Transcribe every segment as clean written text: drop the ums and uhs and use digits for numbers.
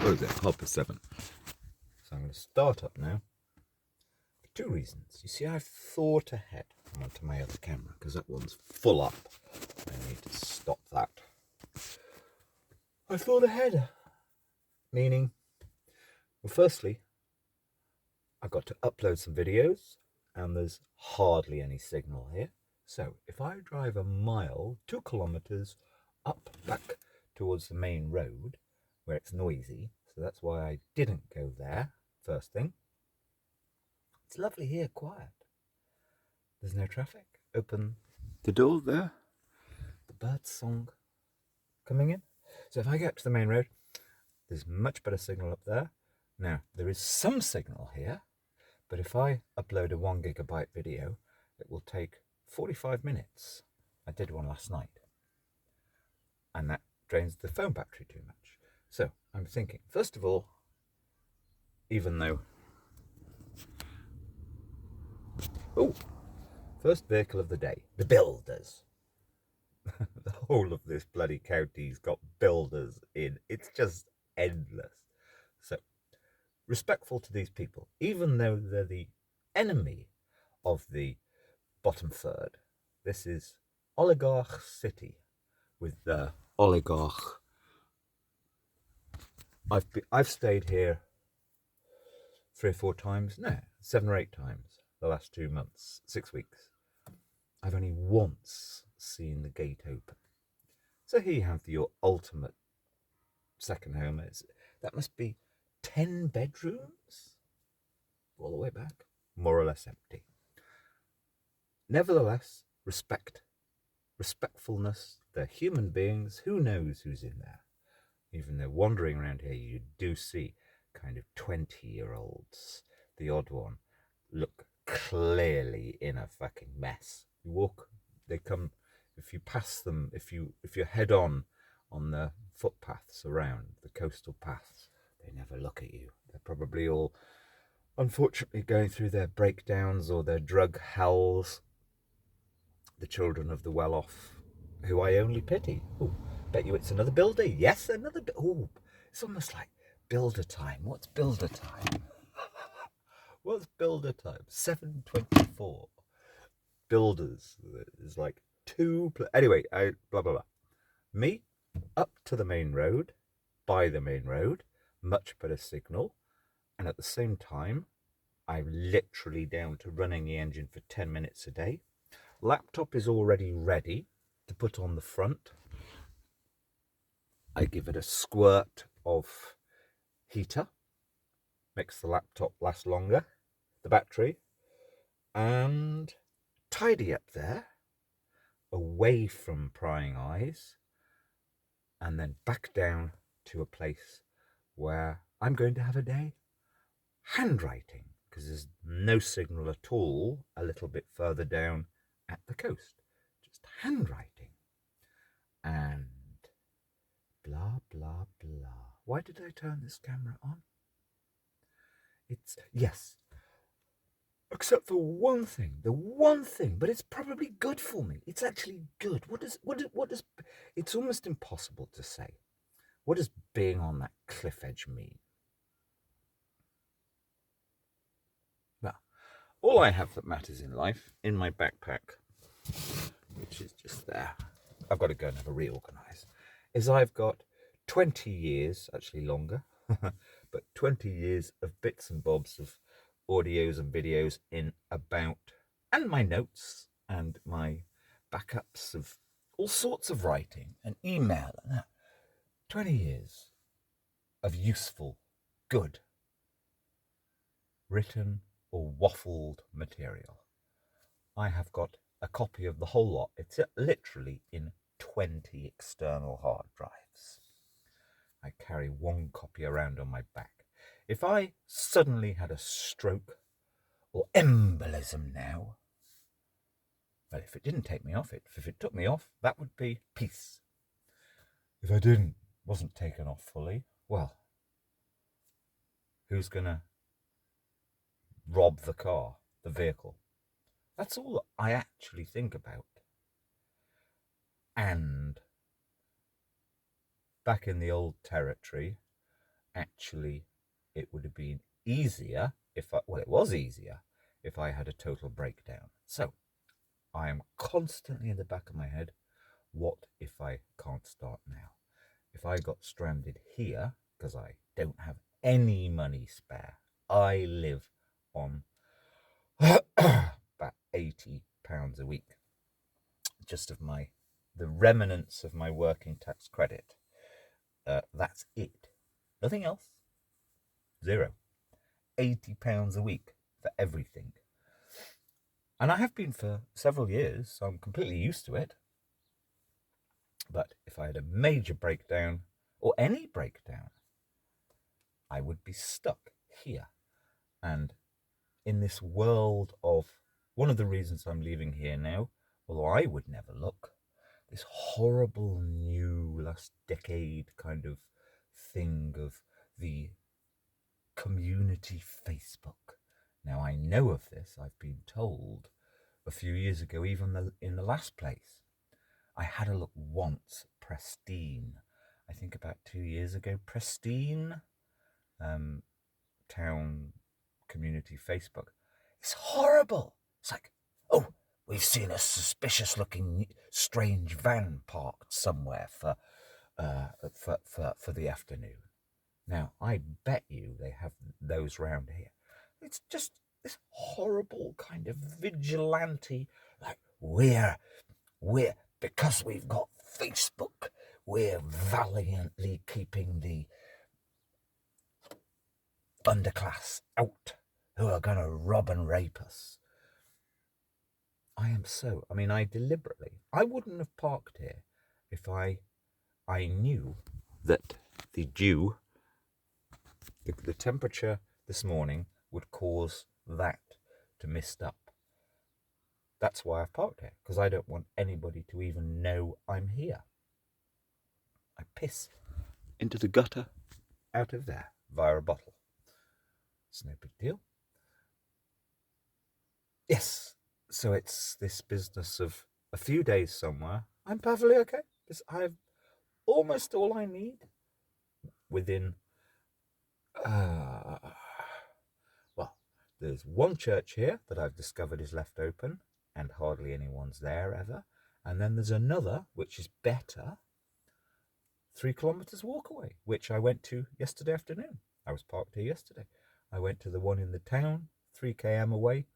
What is it? 7:30. So I'm going to start up now for two reasons. You see, I've thought ahead. I'm onto my other camera because that one's full up. I need to stop that. I thought ahead. Meaning, well, firstly, I've got to upload some videos and there's hardly any signal here. So if I drive a mile, 2 kilometers up back towards the main road where it's noisy, so that's why I didn't go there first thing. It's lovely here, quiet. There's no traffic. Open the door there. The bird song coming in. So if I get to the main road, there's much better signal up there. Now, there is some signal here, but if I upload a 1 gigabyte video, it will take 45 minutes. I did one last night. And that drains the phone battery too much. So I'm thinking, first of all, even though... Oh, first vehicle of the day, the builders. The whole of this bloody county's got builders in. It's just endless. So, respectful to these people, even though they're the enemy of the bottom third. This is Oligarch City with the oligarch. I've stayed here 3 or 4 times, no, 7 or 8 times the last 2 months, 6 weeks. I've only once seen the gate open. So here you have your ultimate second home. That must be 10 bedrooms all the way back, more or less empty. Nevertheless, respectfulness, they're human beings. Who knows who's in there? Even though wandering around here, you do see kind of 20-year-olds, the odd one, look clearly in a fucking mess. You walk, they come, if you pass them, if you head on the footpaths around, the coastal paths, they never look at you. They're probably all, unfortunately, going through their breakdowns or their drug hells. The children of the well-off, who I only pity. Ooh, bet you it's another builder. Yes, another. Oh, it's almost like builder time. What's builder time? What's builder time? 7:24. Builders is like 2. Anyway, blah blah blah. Me up to the main road, by the main road, much better signal, and at the same time, I'm literally down to running the engine for 10 minutes a day. Laptop is already ready to put on the front. I give it a squirt of heater, makes the laptop last longer, the battery, and tidy up there, away from prying eyes, and then back down to a place where I'm going to have a day handwriting, because there's no signal at all a little bit further down at the coast. Just handwriting. And blah, blah, blah. Why did I turn this camera on? Yes, except for one thing, but it's probably good for me. It's actually good. What does, it's almost impossible to say. What does being on that cliff edge mean? Well, all I have that matters in life, in my backpack, which is just there, I've got to go and have a reorganize, is I've got 20 years, actually longer, but 20 years of bits and bobs of audios and videos in about, and my notes and my backups of all sorts of writing and email. 20 years of useful, good, written or waffled material. I have got a copy of the whole lot. It's literally in 20 external hard drives. I carry one copy around on my back. If I suddenly had a stroke or embolism now, well, if it didn't take me off, if it took me off, that would be peace. If I wasn't taken off fully, well, who's gonna rob the car, the vehicle? That's all I actually think about. And back in the old territory, actually it would have been easier it was easier if I had a total breakdown. So I am constantly in the back of my head, what if I can't start now? If I got stranded here because I don't have any money spare, I live on about £80 a week, just of the remnants of my working tax credit. That's it. Nothing else. Zero. £80 a week for everything. And I have been for several years, so I'm completely used to it. But if I had a major breakdown, or any breakdown, I would be stuck here. And in this world of, one of the reasons I'm leaving here now, although I would never look, this horrible new last decade kind of thing of the community Facebook. Now I know of this, I've been told a few years ago, even in the last place. I had a look once, Prestine, I think about 2 years ago, Prestine town community Facebook. It's horrible. It's like, oh, we've seen a suspicious looking strange van parked somewhere for the afternoon. Now, I bet you they have those round here. It's just this horrible kind of vigilante, like we're because we've got Facebook, we're valiantly keeping the underclass out who are going to rob and rape us. I wouldn't have parked here if I knew that the temperature this morning would cause that to mist up. That's why I've parked here, because I don't want anybody to even know I'm here. I piss into the gutter out of there via a bottle. It's no big deal. Yes, so it's this business of a few days somewhere. I'm perfectly okay. I have almost all I need within, well, there's one church here that I've discovered is left open and hardly anyone's there ever. And then there's another, which is better, 3 kilometres walk away, which I went to yesterday afternoon. I was parked here yesterday. I went to the one in the town, 3 km away,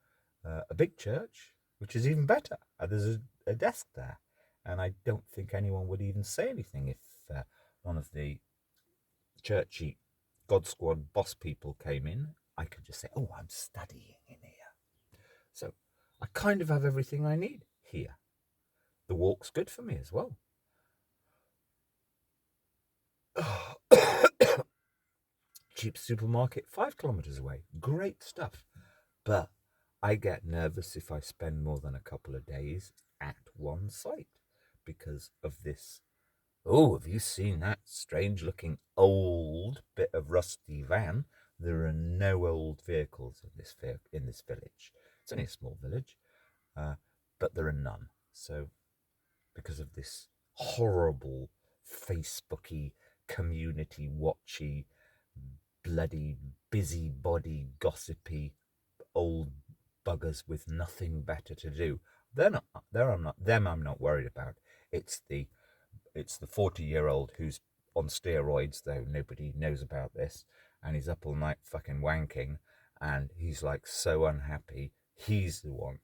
a big church, which is even better. There's a desk there, and I don't think anyone would even say anything if one of the churchy God Squad boss people came in. I could just say, oh, I'm studying in here. So I kind of have everything I need here. The walk's good for me as well. Cheap supermarket 5 kilometers away. Great stuff. But I get nervous if I spend more than a couple of days at one site because of this. Oh, have you seen that strange looking old bit of rusty van? There are no old vehicles in this village. It's only a small village, but there are none. So because of this horrible Facebooky, community watchy, bloody busybody, gossipy old buggers with nothing better to do. Them I'm not worried about. It's the 40-year-old who's on steroids, though nobody knows about this, and he's up all night fucking wanking, and he's like so unhappy. He's the one.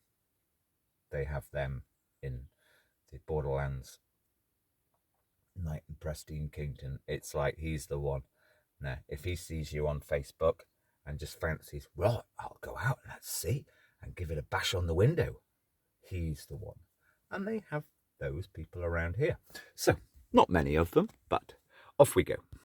They have them in the Borderlands Night and Prestine Kingdom. It's like he's the one. Now, if he sees you on Facebook and just fancies, right, I'll go out and let's see, and give it a bash on the window, he's the one. And they have those people around here. So, not many of them, but off we go.